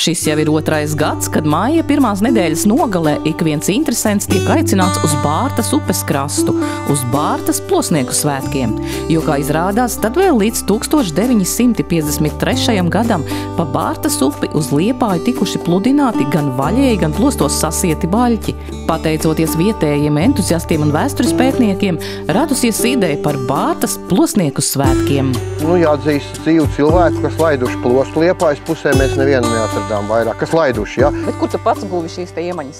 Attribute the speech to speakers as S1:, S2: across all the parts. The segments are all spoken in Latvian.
S1: Šis jau ir 2. gads, kad maija pirmās nedēļas nogalē ik viens interesents tiek aicināts uz Bārtas upes krastu, uz Bārtas plosnieku svētkiem. Jo, kā izrādās, tad vēl līdz 1953. gadam pa Bārtas upi uz Liepāju tikuši pludināti gan vaļēji, gan plostos sasieti baļķi. Pateicoties vietējiem entuziastiem un vēstures pētniekiem, radusies ideja par Bārtas plosnieku svētkiem.
S2: Jāatzīst dzīvu cilvēku, kas laiduši plostu Liepājas pusē, mēs nevienu neatradām vairāk, kas laiduši, ja.
S3: Bet kur tu pats guvi šīs te iemaņas?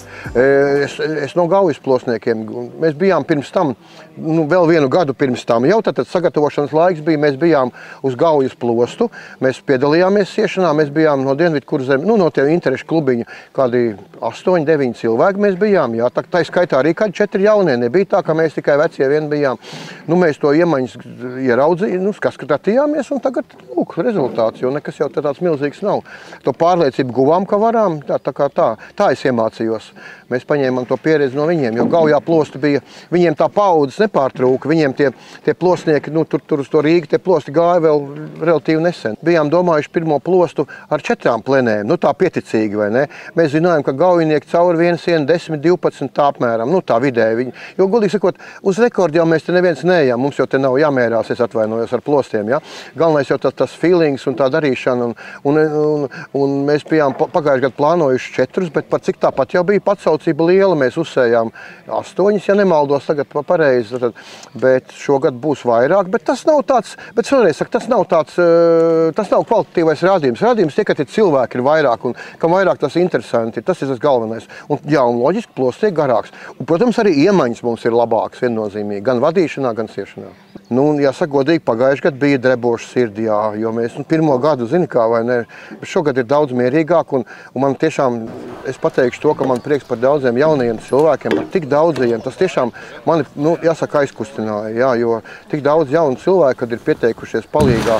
S2: Es no Gaujas plosniekiem. Mēs bijām pirms tam, vēl vienu gadu pirms tam, jau tad sagatavošanas laiks bija, mēs bijām uz Gaujas plostu, mēs piedalījāmies siešanā, mēs bijām no Dienvidkurzem, no tie interešu klubiņa, kādi 8-9 cilvēki mēs bijām, jā, tā skaitā arī kādi 4 jaunie, nebija tā, ka mēs tikai vecie vien bijām. Mēs to iemaņas ieraudzījām, skatījāmies, un tagad, lūk, rezultāts, jo nekas jau tāds milzīgs nav. To pārliecību guvām, ka varām, tā es iemācījos. Mēs paņēmām to pieredzi no viņiem, jo Gaujā plosti bija, viņiem tā paudzes nepārtrūka, viņiem tie plosnieki, tur uz to Rīgu, tie plosti gāja vēl relatīvi nesen. Bijām domājuši pirmo plostu ar 4 plenēm, tā pieticīgi, vai ne? Mēs zinājām, ka gaujinieki cauri vienu sienu 10-12 tā apmēram, tā vidēji. Jo, godīgi sakot, uz rekordu jau mēs te neviens neejam, mums jau te nav jāmērās, es atvainojos ar plostiem, ja? Galvenais jau tas feelings un tā darīšana, un mēs bijām pagājuši gadu plānojuši 4, bet par cik tāpat jau bija patsaucība liela, mēs uzsējām 8, ja nemaldos tagad pareizi, bet šogad būs vairāk, bet tas nav tāds, bet vēlreiz saku, tas nav kvalitatīvais rādījums. Rādījums tie, ka tie cilvēki ir vairāk un kam vairāk tas interesanti, tas ir tas galvenais. Un loģiski plosts tiek garāks. Un, protams, arī iemaņas mums ir labākas viennozīmīgi, gan vadīšanā, gan siešanā. Jāsaka godīgi, pagājuši gadu bija dreboši sirdī, jo mēs pirmo gadu, zini kā, vai ne, šogad ir daudz mierīgāk, un man tiešām, es pateikšu to, ka man prieks par daudziem jaunajiem cilvēkiem, par tik daudzajiem, tas tiešām mani, jāsaka, aizkustināja, jo tik daudz jaunu cilvēku, kad ir pieteikušies palīgā,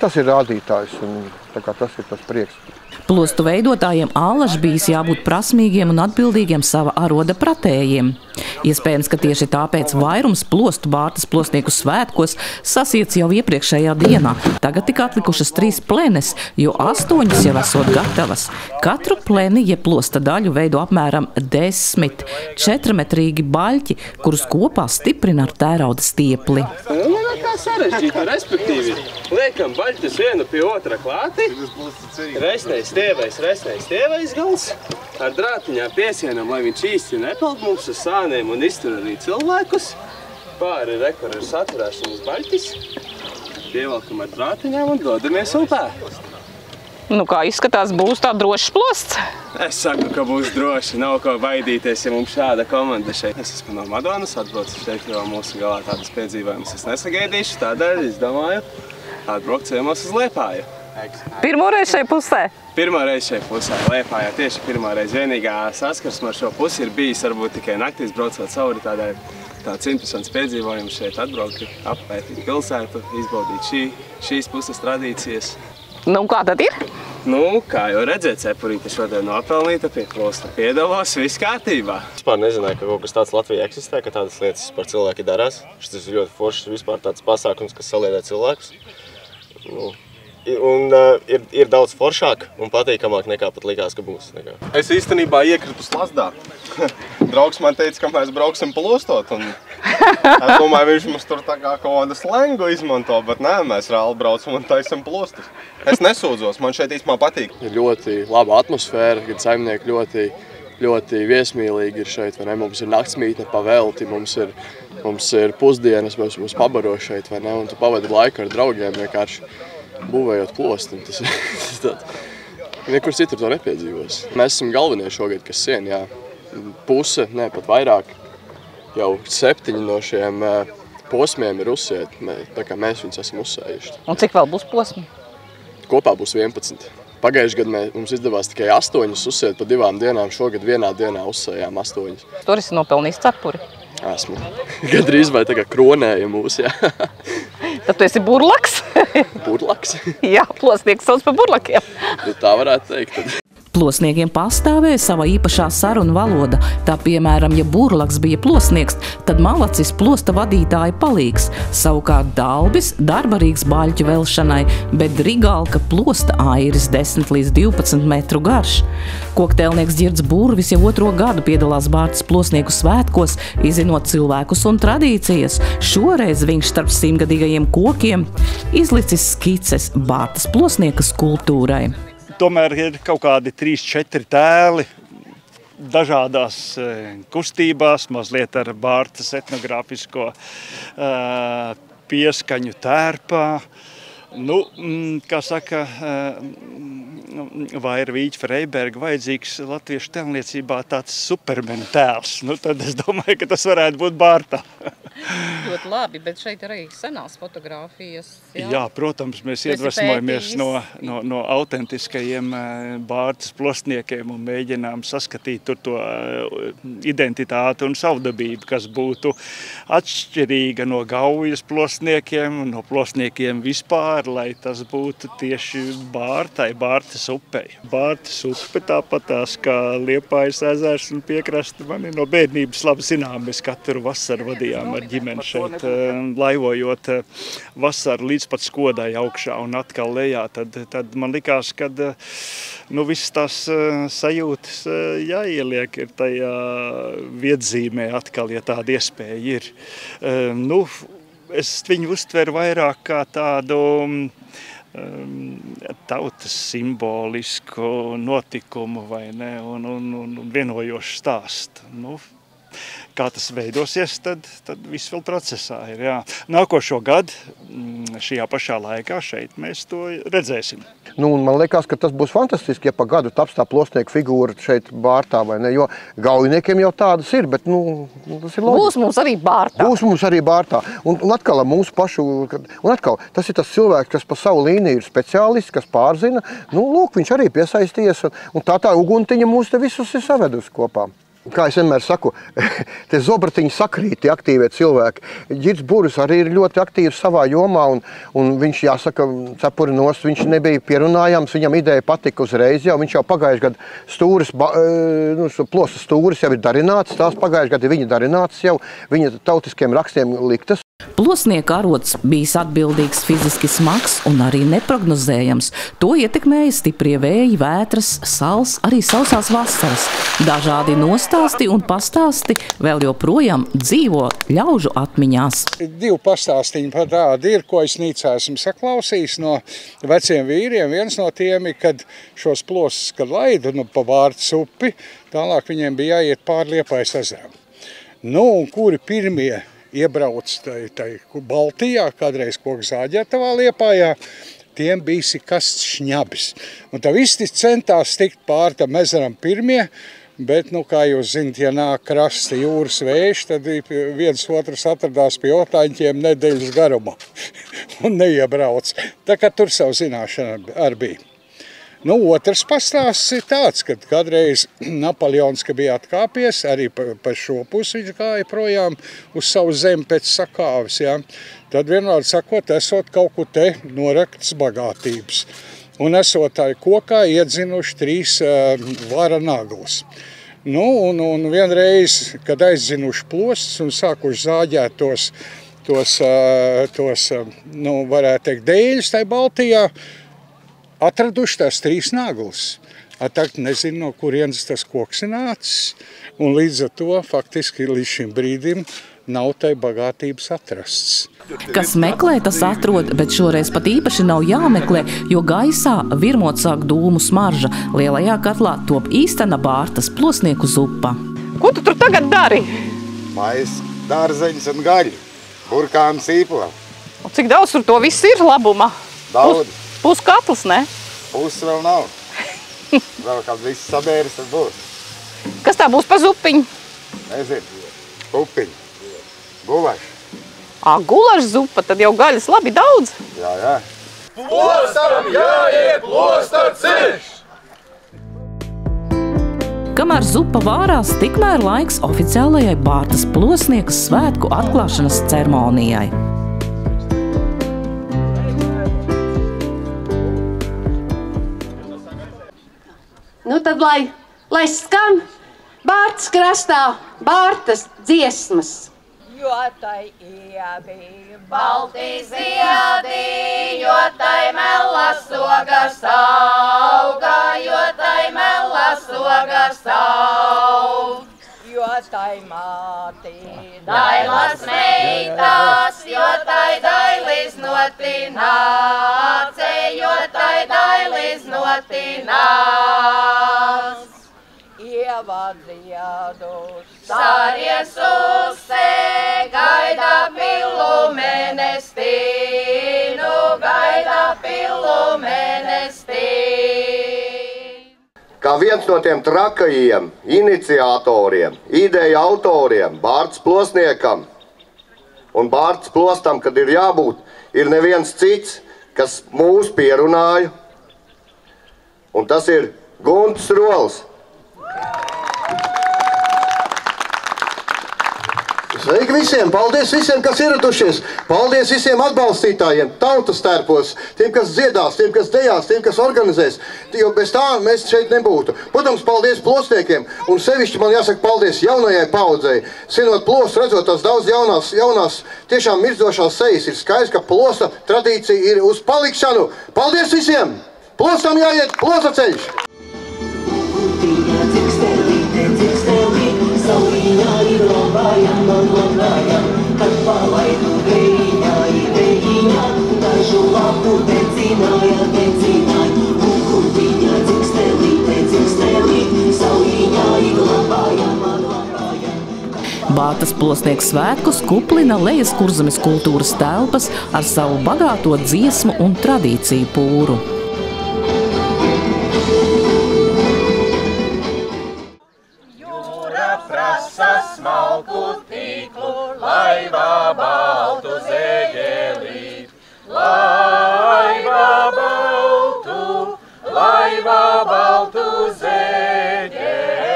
S2: tas ir rādītājs, un tas ir tas prieks.
S1: Plostu veidotājiem allaž bijis jābūt prasmīgiem un atbildīgiem sava aroda pratējiem. Iespējams, ka tieši tāpēc vairums plostu Bārtas plosnieku svētkos sasiets jau iepriekšējā dienā. Tagad tik atlikušas 3 plenes, jo 8 jau esot gatavas. Katru pleni, plosta daļu veido apmēram 10 4-metrīgi baļķi, kurus kopā stiprina ar tērauda stiepli.
S4: Kā sarežģīta, respektīvi, liekam baļķus vienu pie otra klāti, resnais stievais gals, ar drātiņā piesienam, lai viņš īsti nepeld mums uz sāniem un iztur arī cilvēkus. Pāri rekor ir saturēšanas baļķis, pievelkam ar drātiņām un dodamies upē.
S3: Kā izskatās, būs tā drošs plosts?
S4: Es saku, ka būs droši, nav ko baidīties, ja mums šāda komanda šeit. Es esmu no Madonas, atbraucu šeit, jo mūsu galā tādas piedzīvojumus es nesagaidīšu, tādēļ es domāju atbraukt ciemos uz Liepāju.
S3: Pirmo reizi šai pusē?
S4: Pirmo reizi šai pusē, Liepājā, tieši pirmo reizi. Vienīgā saskarsme ar šo pusi ir bijis varbūt tikai naktīs braucot cauri, tādēļ tāds interesants piedzīvojums šeit atbraukt, appētīt pilsētu, izbaudīt šīs puses tradīcijas.
S3: Kā tad ir?
S4: Kā jau redzēt, cepurīte šodien nopelnīta, pie plosta piedalos, viss kārtībā. Vispār nezināju, ka kaut kas tāds Latvijā eksistē, ka tādas lietas par cilvēki darās. Šis ir ļoti foršs vispār tāds pasākums, kas saliedē cilvēkus. Ir daudz foršāk un patīkamāk nekā pat likās, ka būs.
S5: Es īstenībā iekritu slazdā. Draugs man teica, ka mēs brauksim plostot, un es domāju, viņš mums tur tā kā kaut kādu slengu izmanto, bet nē, mēs reāli braucam un taisam plostus. Es nesūdzos, man šeit īstenībā patīk.
S6: Ir ļoti laba atmosfēra, kad saimnieki ļoti viesmīlīgi ir šeit, vai ne? Mums ir naktsmītne pavelti, mums ir pusdienas, mums pabaro šeit, vai ne? Un tu pavadi laiku ar draugiem vienkārši būvējot plostu. Tas nekur citur to nepiedzīvos. Mēs esam galvenie šogad, kas sien, jā. Puse, ne, pat vairāk, jau 7 no šiem posmiem ir uzsēti, tā kā mēs viņus esam uzsējuši.
S3: Un cik vēl būs posmi?
S6: Kopā būs 11. Pagājuši gadu mums izdevās tikai 8 uzsēt pa 2 dienām, šogad vienā dienā uzsējām 8.
S3: Tur esi nopelnījis cepuri?
S6: Esmu. Gadrīz vai tagad kronēja mūs, jā.
S3: Tad tu esi burlaks?
S6: Burlaks?
S3: Jā, plosnieks sauc par burlakiem.
S6: Tā varētu teikt.
S1: Plosniekiem pastāvēja sava īpašā saruna valoda. Tā, piemēram, ja burlaks bija plosnieks, tad malacis plosta vadītāja palīgs. Savukārt dalbis darbarīgs baļķu velšanai, bet drigalka plosta airis 10 līdz 12 metru garš. Kokteilnieks Ģirds Burvis jau 2. gadu piedalās Bārtas plosnieku svētkos, izzinot cilvēkus un tradīcijas. Šoreiz viņš starp 100-gadīgajiem kokiem izlicis skices Bārtas plosnieka skulptūrai.
S7: Tomēr ir kaut kādi 3-4 tēli dažādās kustībās, mazliet ar Bārtas etnogrāfisko pieskaņu tērpā. Nu, kā saka, vai ir Vīķa Freiberga vajadzīgs latviešu tēlniecībā tāds supermena tēls. Nu, tad es domāju, ka tas varētu būt Bārtā.
S3: Ļoti labi, bet šeit ir arī senās fotogrāfijas.
S7: Jā, protams, mēs iedvesmojamies no autentiskajiem Bārtas plosniekiem un mēģinām saskatīt tur to identitāti un savdabību, kas būtu atšķirīga no Gaujas plosniekiem, no plosniekiem vispār, lai tas būtu tieši Bārtai, Bārtas upei. Bārtas upe tāpatās kā Liepājas ezers un piekrasti man no bērnības labi zinām. Mēs katru vasaru vadījām ar ģimeni šeit, laivojot vasaru līdz pat Skodai augšā un atkal lejā. Tad man likās, ka visas tās sajūtas jāieliek ir tajā vietzīmē atkal, ja tāda iespēja ir. Es viņu uztveru vairāk kā tādu tautas simbolisku notikumu vai ne, un vienojošu stāstu. Kā tas veidosies, tad viss vēl procesā ir. Jā. Nākošo gadu, šajā pašā laikā šeit mēs to redzēsim.
S2: Man liekas, ka tas būs fantastiski, ja pa gadu taps tā plosnieku figūra šeit Bārtā, vai ne? Jo gaujiniekiem jau tādas ir, bet tas ir loģiski.
S3: Būs mums arī Bārtā.
S2: Būs mums arī Bārtā. Un atkal mūsu pašu, tas ir tas cilvēks, kas pa savu līniju ir speciālists, kas pārzina. Lūk, viņš arī piesaisties, un tā uguntiņa mūs te visus ir savedusi kopā. Kā es vienmēr saku, te zobratiņi sakrīt, tie aktīvie cilvēki. Ģirds Burvis arī ir ļoti aktīvs savā jomā, un viņš, jāsaka, cepuri nost, viņš nebija pierunājams, viņam ideja patika uzreiz jau. Viņš jau pagājuši gadu stūris, plosta stūris jau ir darināts, tās pagājuši gadu viņa darināts jau, viņa tautiskiem rakstiem liktas.
S1: Plosnieka arods bijis atbildīgs, fiziski smags un arī neprognozējams. To ietekmēja stiprie vēji, vētras, sals, arī sausās vasaras. Dažādi nostāsti un pastāsti vēl joprojām dzīvo ļaužu atmiņās.
S8: 2 pastāstiņi par tādu ir, ko es Nīcā esmu saklausījis no veciem vīriem. Viens no tiem ir, kad šos plostus, kad laidu pa Bārtas upi, tālāk viņiem bija jāiet pāri Liepājas ezeram. Un kuri pirmie iebrauc Baltijā, kādreiz Kokzāģertavā Liepājā, tiem bija kasts šņabis. Un tā visi centās tikt pāri tam ezeram pirmie, bet, kā jūs zināt, ja nāk krasta jūras vējš, tad viens otrs atradās pie otāņķiem nedēļas garumā un neiebrauc. Tā kā tur savu zināšanu arī bija. Otrs pastāsts ir tāds, ka kādreiz Napoleons, ka bija atkāpies, arī pa šo pusi viņš gāja projām uz savu zemi pēc sakāves, jā. Tad vienmēr sakot, esot kaut ko te noraktas bagātības. Un esot tā kokā iedzinuši 3 vara naglas. Un vienreiz, kad aizdzinuši plostus un sākuši zāģēt tos varētu teikt, dēļus tai Baltijā, atraduši tās 3 naglas. Tagad nezinu, no kurienes tas koks ir nācis. Un līdz ar to faktiski līdz šim brīdim nav tai bagātības atrasts.
S1: Kas meklē, tas atrod, bet šoreiz pat īpaši nav jāmeklē, jo gaisā virmot sāk dūmu smarža. Lielajā katlā top īstena Bārtas plosnieku zupa.
S3: Ko tu tur tagad dari?
S9: Mais, dārzeņus un gaļu, burkānu sīpolu.
S3: Un cik daudz tur to viss ir labuma?
S9: Daudz.
S3: Puskatls, ne?
S9: Puses vēl nav. Vēl kāds viss sabēris, tad būs.
S3: Kas tā būs pa zupiņu?
S9: Nezinu. Pupiņu. Gulaši.
S3: Gulaši zupa, tad jau gaļas labi daudz.
S9: Jā.
S10: Plostam jāiet plosta ceļš!
S1: Kamēr zupa vārās, tikmēr laiks oficiālajai Bārtas plosnieku svētku atklāšanas ceremonijai.
S11: Nu tad, lai skan Bārtas krastā Bārtas dziesmas.
S12: Jo tai iebija balti ziedi, jo tai melas ogas auga, jo tai melas ogas aug. Jo tai māti dailas meitas, jo tai dailis notināce, jo tai dailis notinās. Ievadzījādus sariesusē, gaida pilu menestīnu, gaida pilu menestīnu.
S9: Kā viens no tiem trakajiem iniciatoriem, ideja autoriem, Bārtas plosniekam un Bārtas plostam, kad ir jābūt, ir neviens cits, kas mūs pierunāja, un tas ir Gunts Rols.
S2: Sveiki visiem! Paldies visiem, kas ieradušies! Paldies visiem atbalstītājiem, tautas tērpos, tiem, kas dziedās, tiem, kas dejās, tiem, kas organizēs. Jo bez tā mēs šeit nebūtu. Protams, paldies plosniekiem, un sevišķi man jāsaka paldies jaunajai paudzei. Sienot plostu, redzot tās daudz jaunās, tiešām mirdzošās sejas, ir skaidrs, ka plosta tradīcija ir uz palikšanu. Paldies visiem! Plostam jāiet, plosta ceļš!
S13: Sauliņā ir labājam, man labājam, kad palaidu vējiņā ir vējiņā, dažu lapu decināja, kukurtiņā dzimstēlī, sauliņā ir labājam, man labājam.
S1: Bārtas plosnieku svētkus kuplina Lejas Kurzemes kultūras telpas ar savu bagāto dziesmu un tradīciju pūru.
S10: Smalku tīklu, laivā baltu zeģelīt. Laivā baltu zeģelīt.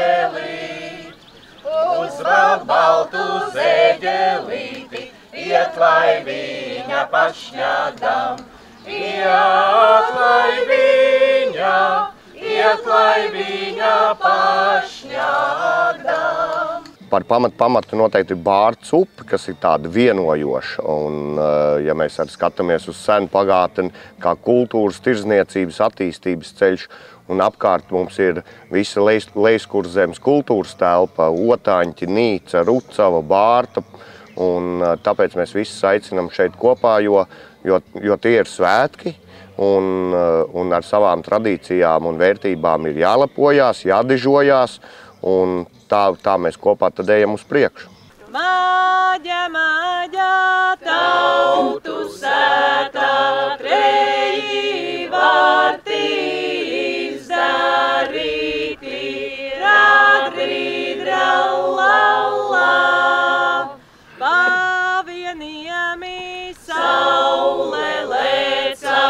S10: Uzvelk baltu zeģelīti, iet laiviņa pašņādam. Iet laiviņa pašņādam.
S9: Par pamatu noteikti ir Bārtas upe, kas ir tāda vienojoša. Un, ja mēs arī skatāmies uz senu pagātni, kā kultūras, tirzniecības, attīstības ceļš, un apkārt mums ir visa Lejas Kurzemes kultūras telpa, Otāņķi, Nīca, Rucava, Bārta. Un tāpēc mēs visus aicinām šeit kopā, jo tie ir svētki. Un ar savām tradīcijām un vērtībām ir jālepojās, jādižojās. Un tā mēs kopā tad ejam uz priekšu.
S12: Māģa, tautu sētā, treji vārti izdarīti, radrīdra laulā. Pavienījami saule leca,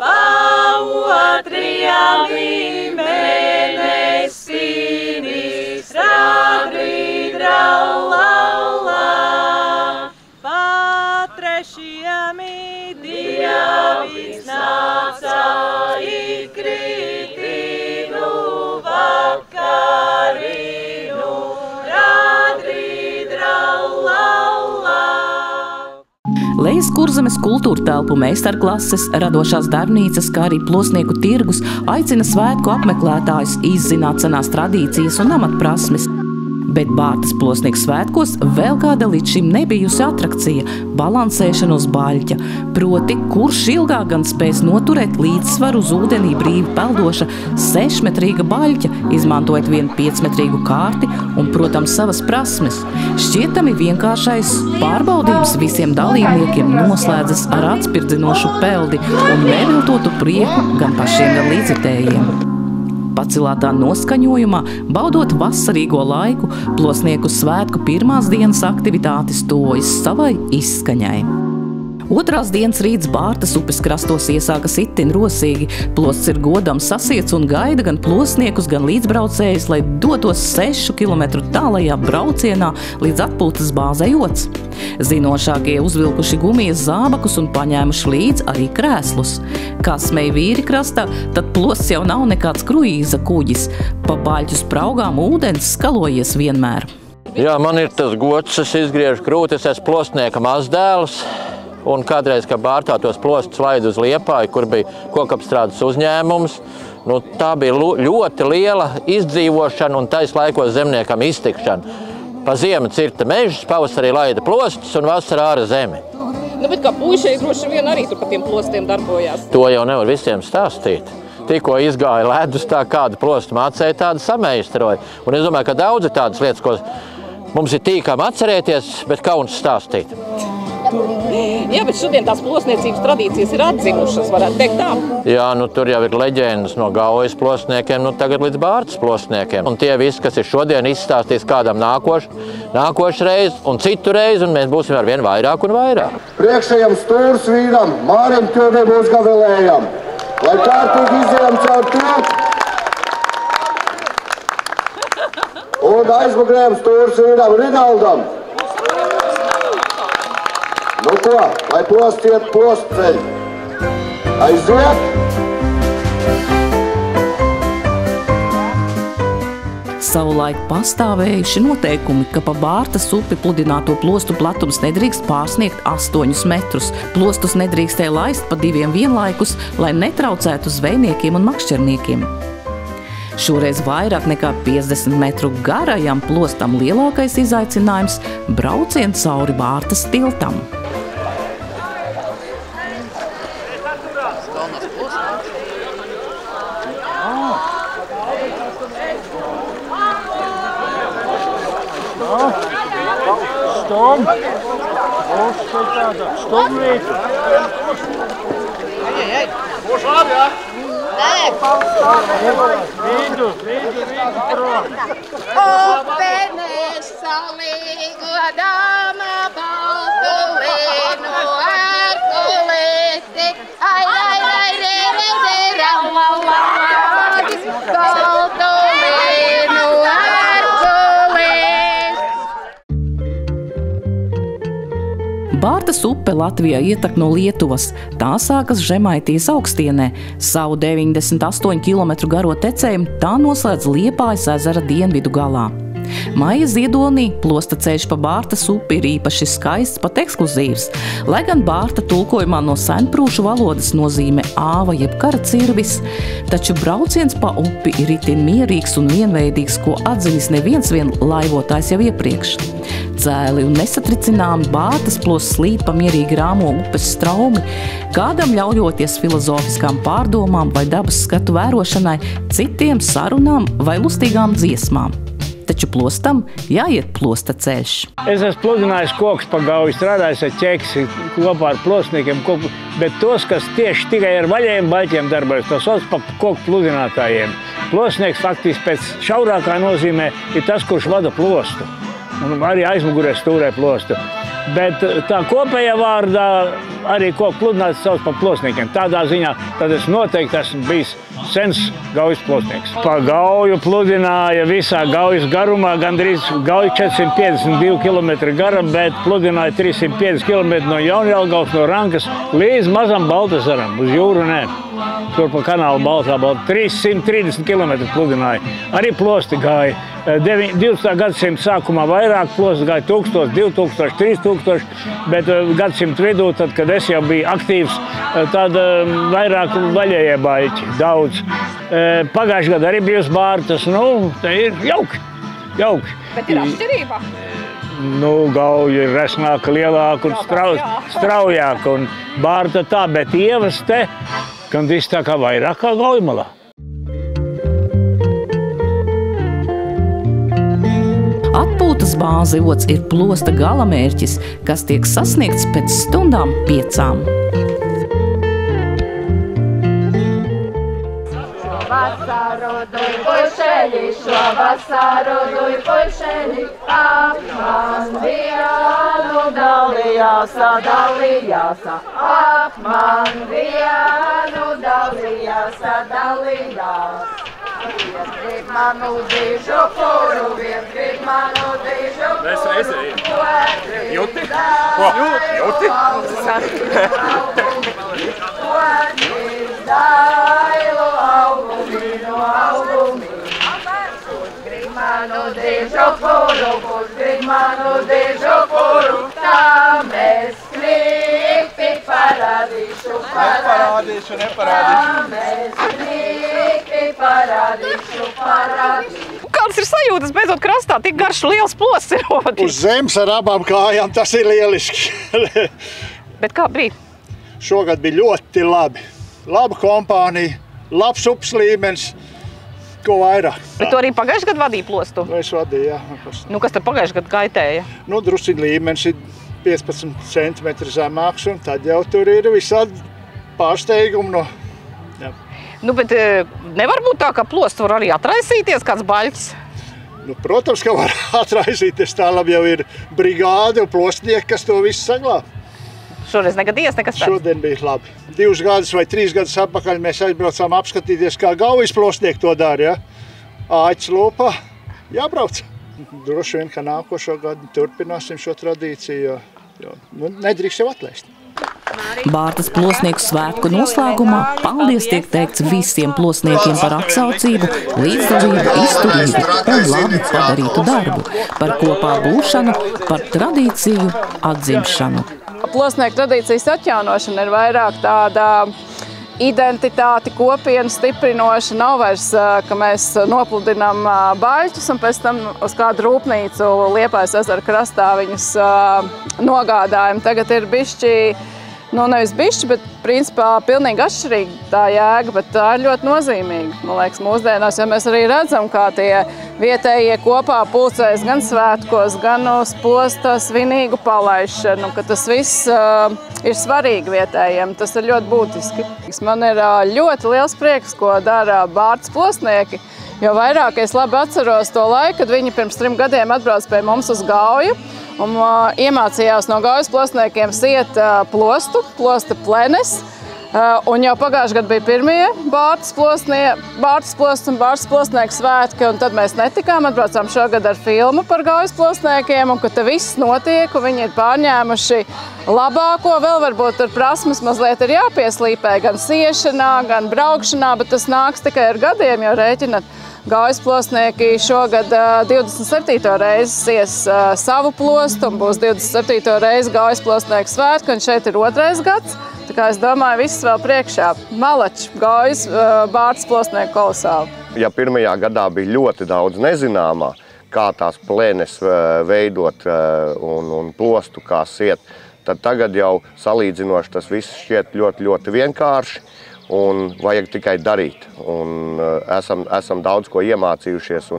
S12: paotrijami mēnesīnis, radrīdra laulā. Patrešiami Dievis nāca ikritīnu vakarinu, radrīdra laulā.
S1: Lejas Kurzemes kultūra telpu meistarklases, radošās darbnīcas, kā arī plosnieku tirgus aicina svētku apmeklētājus izzināt senās tradīcijas un amatprasmes. Bet Bārtas plosnieku svētkos vēl kāda līdz šim nebijusi atrakcija – balansēšana uz baļķa. Proti, kurš ilgāk gan spēs noturēt līdzsvaru uz ūdenī brīvi peldoša 6-metrīga baļķa, izmantojot vienu 5-metrīgu kārti un, protams, savas prasmes. Šķietami vienkāršais pārbaudījums visiem dalībniekiem noslēdzas ar atspirdzinošu peldi un neviltotu prieku gan pašiem, gan līdzitējiem. Pacilātā noskaņojumā, baudot vasarīgo laiku, plosnieku svētku pirmās dienas aktivitātes tuvojas savai izskaņai. Otrās dienas rīts Bārtas upes krastos iesākas itin rosīgi. Plosts ir godam sasiets un gaida gan plosniekus, gan līdzbraucējus, lai dotos 6 kilometru tālajā braucienā līdz atpūtas bāzei Jots. Zinošākie uzvilkuši gumijas zābakus un paņēmuši līdz arī krēslus. Kā smej vīri krastā, tad plosts jau nav nekāds kruīza kuģis. Pa baļķu spraugām ūdens skalojies vienmēr.
S14: Jā, man ir tas gods, es izgriežu krūti, es esmu plostnieka mazdēls. Un kādreiz, kad Bārtā tos plostus laida uz Liepāju, kur bija kokapstrādes uzņēmums, tā bija ļoti liela izdzīvošana un tais laikos zemniekam iztikšana. Pa ziemu cirta mežus, pavasarī laida plostus un vasarā āra zemi.
S3: Bet kā puišai droši vien arī tur pa tiem plostiem darbojās.
S14: To jau nevar visiem stāstīt. Tikko izgāja ledus, tā kādu plostu mācēja, tādu sameistaroja. Un es domāju, ka daudz ir tādas lietas, ko mums ir tīkām atcerēties, bet kauns stāstīt.
S3: Jā, bet šodien tās plosniecības tradīcijas ir atzinušas, varētu teikt tā.
S14: Jā, tur jau ir leģendas no Gaujas plosniekiem, tagad līdz Bārtas plosniekiem. Un tie visi, kas ir šodien izstāstīs kādam nākošu reizi un citu reizi, un mēs būsim ar vien vairāk un vairāk.
S15: Priekšējam stūrs vīram, Mārim Ķodem uzgavilējam, lai kārtīgi izējam caur tiltu. Un aizmugurējam stūrs vīram Rinaldam. Ko, lai plostiet plostceļu. Aiziet!
S1: Savulaik pastāvējuši noteikumi, ka pa Bārtas upi pludināto plostu platums nedrīkst pārsniegt 8 metrus. Plostus nedrīkstēja laist pa 2 vienlaikus, lai netraucētu zvejniekiem un makšķerniekiem. Šoreiz vairāk nekā 50 metru garajam plostam lielākais izaicinājums – brauciens cauri Bārtas tiltam.
S10: Būs labi, jā?
S12: Upe nesalī godāma baltu līnu ar kulēti. Ai, baltu līnu ar kulēti.
S1: Bārtas upe Latvijā ietek no Lietuvas. Tā sākas Žemaitijas augstienē. Savu 98 km garo tecējumu tā noslēdz Liepājas ezera dienvidu galā. Maija ziedonī plosta ceļš pa Bārtas upi ir īpaši skaists, pat ekskluzīvs. Lai gan Bārta tulkojumā no senprūšu valodas nozīmē āva jeb kara cirvis, taču brauciens pa upi ir itin mierīgs un vienveidīgs, ko atzinis neviens vien laivotājs jau iepriekš. Cēli un nesatricināmi Bārtas plosts slīd pa mierīgi rāmo upes straumi, kādam ļaujoties filozofiskām pārdomām vai dabas skatu vērošanai, citiem sarunām vai lustīgām dziesmām. Taču plostam jāiet plosta ceļš.
S16: Es esmu pludinājis kokus pa Gauju, strādājis ar ķeksi kopā ar plosniekiem, bet tos, kas tieši tikai ar vaļējiem baļķiem darbojas, tos sauc pa koku pludinātājiem. Plosnieks faktiski pēc šaurākā nozīmē ir tas, kurš vada plostu. Un arī aizmugurē stūrē plostu. Bet tā kopējā vārdā arī koku pludinātājs sauc par plosniekiem. Tādā ziņā tad es noteikti esmu bijis sens Gaujas plosnieks. Pa Gauju pludināja visā Gaujas garumā, gandrīz Gauja 452 km gara, bet pludināja 350 km no Jaunjelgavas, no Rankas līdz mazam Baltasaram, uz jūru nē. Tur pa kanālu Baltā 330 km pludināja. Arī plosti gāja. 20. gadsimta sākumā vairāk plosti gāja 1000, 2000, 3000, bet gadsimta vidū, tad, kad es jau biju aktīvs, tad vairāk vaļējie baļķi, daudz. Pagājušajā gadā arī bija uz Bārtas, te ir jauki.
S3: Bet ir atšķirība?
S16: Gauja ir resnāka, lielāka un straujāka, un Bārta tā, bet ievas te, gandrīz tā kā vairāk kā Gaujmalā.
S1: Atpūtas bāze Jots ir plosta galamērķis, kas tiek sasniegts pēc stundām 5.
S12: Vasaru drupušeļi šo vasaru duipušeni apman vienu dalījās, dalījās, apman vienu dalījās, dalījās. Viens grib manu dižu puru, viens grib manu dižu puru.
S17: Mēs reizējam. Jūti? Ko? Jūti?
S12: Otrs dailu augumi no augumi. Kurš grib manu dižu puru, kurš grib manu dižu puru, tā mēs klikti parādīšu, parādīšu. Tā mēs klikti parādīšu.
S3: Kādas ir sajūtas beidzot krastā? Tik garš liels plosts ir rodis.
S18: Uz zemes ar abām kājām tas ir lieliski.
S3: Bet kā bija?
S18: Šogad bija ļoti labi. Laba kompānija, labs upes līmenis, ko vairāk.
S3: Bet tu arī pagājušajā gadā vadīji plostu?
S18: Es vadīju, jā.
S3: Nu, kas tad pagājušajā gadā kaitēja?
S18: Nu, drusciņ līmenis ir 15 centimetri zemāks, un tad jau tur ir visādi pārsteigumi no... Jā.
S3: Nu, bet nevar būt tā, ka plostu var arī atraisīties kāds baļķis?
S18: Nu, protams, ka var atraisīties. Tā labi jau ir brigāde un plostnieki, kas to visu saglāb.
S3: Šoreiz negadījies nekas tāds?
S18: Šodien bija labi. 2 gadus vai 3 gadus atpakaļ mēs aizbraucām apskatīties, kā Gaujas plostnieki to dara, ja? Āķis lopā, jābrauc. Droši vien, ka nākošo gadu turpināsim šo tradīciju, jo nedrīkst jau atlaist.
S1: Bārtas plosnieku svētku noslēgumā paldies tiek teikts visiem plosniekiem par atsaucību, līdzdalību, izturību un labi padarītu darbu, par kopā būšanu, par tradīciju atzimšanu.
S19: Plosnieku tradīcijas atjaunošana ir vairāk tāda identitāti, kopienu stiprinoša. Nav vairs, ka mēs nopludinām baļķus un pēc tam uz kādu rūpnīcu Liepājas ezera krastā viņus nogādājam. Tagad ir bišķi, nu nevis bišķi, bet principā pilnīgi atšķirīga tā jēga, bet tā ir ļoti nozīmīga. Man liekas, mūsdienās, ja mēs arī redzam, kā tie vietējie kopā pulcējas gan svētkos, gan uz posta svinīgu palaišanu, ka tas viss ir svarīgi vietējiem, tas ir ļoti būtiski. Man ir ļoti liels prieks, ko dara Bārtas plostnieki, jo vairāk es labi atceros to laiku, kad viņi pirms 3 gadiem atbrauc pie mums uz Gauju un iemācījās no Gaujas plostniekiem siet plosta plenes. Un jau pagājušajā gadā bija pirmie Bārtas plosts un Bārtas plostnieku svētki, un tad mēs netikām, atbraucām šogad ar filmu par Gaujas plostniekiem, un ka te viss notiek, un viņi ir pārņēmuši labāko, vēl varbūt tur prasmes mazliet ir jāpieslīpē, gan siešanā, gan braukšanā, bet tas nāks tikai ar gadiem, jo rēķinat, Gaujas plostnieki šogad 27. reizi sies savu plostu, un būs 27. reizi Gaujas plostnieku svētki, un šeit ir 2. gads. Tā kā es domāju, viss vēl priekšā. Malači, Gaujas, Bārtas plostnieku kolosāli.
S9: Ja pirmajā gadā bija ļoti daudz nezināmā, kā tās plēnes veidot un plostu, kā siet, tad tagad jau salīdzinoši tas viss šķiet ļoti, ļoti vienkārši un vajag tikai darīt. Un esam daudz ko iemācījušies,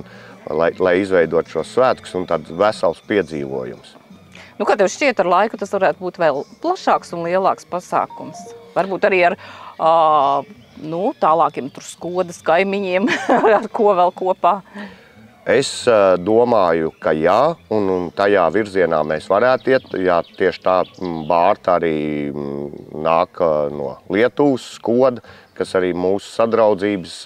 S9: lai izveidot šos svētkus un tāds vesels piedzīvojums.
S3: Nu, kā tev šķiet, ar laiku tas varētu būt vēl plašāks un lielāks pasākums? Varbūt arī ar tālākiem Skodas kaimiņiem, ar ko vēl kopā?
S9: Es domāju, ka jā, un tajā virzienā mēs varētu iet. Jā, tieši tā Bārta arī nāk no Lietuvas, Skoda, kas arī mūsu sadraudzības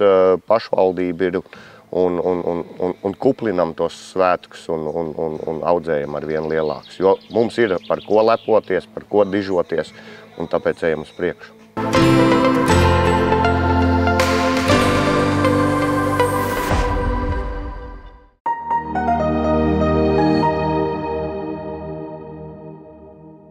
S9: pašvaldība ir. Un kuplinam tos svētkus un audzējam ar vien lielākus. Jo mums ir par ko lepoties, par ko dižoties, un tāpēc ejam uz priekšu.